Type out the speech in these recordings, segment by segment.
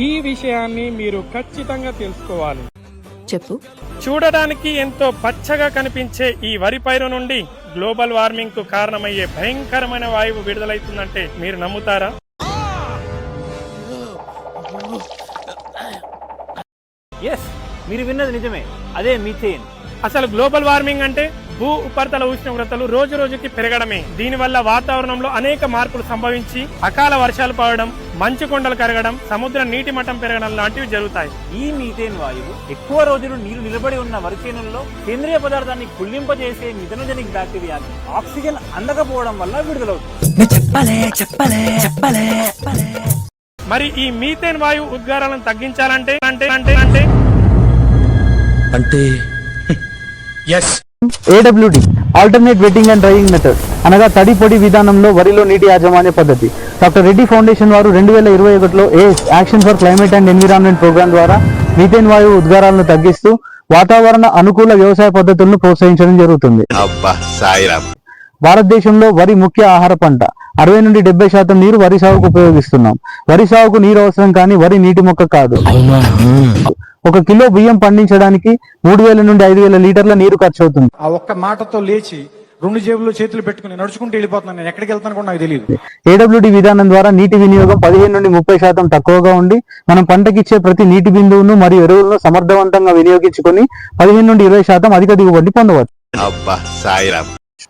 ఈ విషయాన్ని మీరు ఖచ్చితంగా తెలుసుకోవాలి. చెప్పు. చూడడానికి ఎంతో పచ్చగా కనిపించే ఈ వరి పైరు నుండి గ్లోబల్ వార్మింగ్ కు కారణమయ్యే భయంకరమైన వాయువు విడుదలవుతుందంటే మీరు నమ్ముతారా? ఎస్, మీరు విన్నది నిజమే. అదే మీథేన్. అసలు గ్లోబల్ వార్మింగ్ అంటే భూ ఉపరితల ఉష్ణోగ్రతలు రోజు రోజుకి పెరగడమే. దీనివల్ల వాతావరణంలో అనేక మార్పులు సంభవించి అకాల వర్షాలు పడడం, మంచు కొండలు కరగడం, సముద్ర నీటి మట్టం పెరగడం లాంటివి జరుగుతాయి. ఈ మీథేన్ వాయువు ఎక్కువ రోజులు నీరు నిలబడి ఉన్న వరి చేనుల్లో సేంద్రియ పదార్థాన్ని కుళ్ళింపజేసే మిథనోజెనిక్ బ్యాక్టీరియాని ఆక్సిజన్ అందకపోవడం వల్ల విడుదలవుతుంది. మరి ఈ మీథేన్ వాయువు ఉద్గారాలను తగ్గించాలంటే అంటే AWD alternate vetting and drying method అనగా తడి పొడి విధానంలో వరిలో నీటి యాజమాన్య పద్ధతి. డాక్టర్ రెడ్డి ఫౌండేషన్ వారు 2021లో action for climate and environment programme ద్వారా మీథేన్ వాయువు ఉద్గారాలను తగ్గిస్తూ వాతావరణ అనుకూల వ్యవసాయ పద్ధతులను ప్రోత్సహించడం జరుగుతుంది. భారతదేశంలో వరి ముఖ్య ఆహార పంట. 60 నుండి 70% నీరు వరి సాగుకు ఉపయోగిస్తున్నాం. వరి సాగుకు నీరు అవసరం కానీ వరి నీటి మొక్క కాదు. 1 కిలో బియ్యం పండించడానికి 3000 నుండి 5000 లీటర్ల నీరు ఖర్చు అవుతుంది. ఆ ఒక్క మాటతో లేచి 2 జేబుల్లో చేతులు పెట్టుకుని నడుచుకుంటూ వెళ్ళిపోతున్నాను. నేను ఎక్కడికి వెళ్తాను కూడా నాకు తెలియదు. AWD విధానం ద్వారా నీటి వినియోగం 15 నుండి 30% తక్కువగా ఉండి మనం పంటకిచ్చే ప్రతి నీటి బిందువును మరియు ఎరువులను సమర్థవంతంగా వినియోగించుకొని 15 నుండి 20% అధిక దిగుబడి పొందవచ్చు.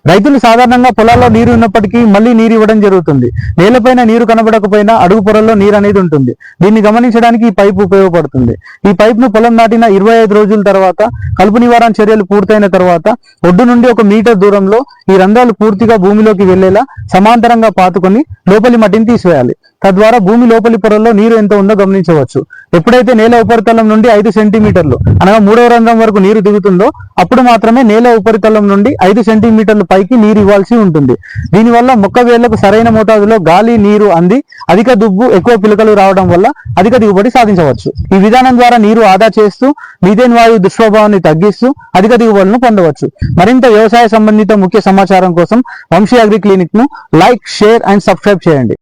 రైతులు సాధారణంగా పొలాల్లో నీరు ఉన్నప్పటికీ మళ్లీ నీరు ఇవ్వడం జరుగుతుంది. నేలపైన నీరు కనబడకపోయినా అడుగు పొరల్లో నీరు అనేది ఉంటుంది. దీన్ని గమనించడానికి ఈ పైపు ఉపయోగపడుతుంది. ఈ పైప్ ను పొలం నాటిన 25 రోజుల తర్వాత కలుపు నివారణ చర్యలు పూర్తయిన తర్వాత ఒడ్డు నుండి 1 మీటర్ దూరంలో ఈ రంధ్రాలు పూర్తిగా భూమిలోకి వెళ్లేలా సమాంతరంగా పాతుకొని లోపలి మట్టిని తీసివేయాలి. తద్వారా భూమి లోపలి పొరల్లో నీరు ఎంత ఉందో గమనించవచ్చు. ఎప్పుడైతే నేల ఉపరితలం నుండి 5 సెంటీమీటర్లు అనగా 3వ రంధ్రం వరకు నీరు దిగుతుందో అప్పుడు మాత్రమే నేల ఉపరితలం నుండి 5 సెంటీమీటర్ల పైకి నీరు ఇవ్వాల్సి ఉంటుంది. దీనివల్ల మొక్క వేళ్లకు సరైన మోతాదులో గాలి నీరు అంది అధిక దుబ్బు ఎక్కువ పిలకలు రావడం వల్ల అధిక దిగుబడి సాధించవచ్చు. ఈ విధానం ద్వారా నీరు ఆదా చేస్తూ మీథేన్ వాయువు దుష్ప్రభావాన్ని తగ్గిస్తూ అధిక దిగుబడులను పొందవచ్చు. మరింత వ్యవసాయ సంబంధిత ముఖ్య సమాచారం కోసం వంశీ అగ్రి క్లినిక్ ను లైక్, షేర్ అండ్ సబ్స్క్రైబ్ చేయండి.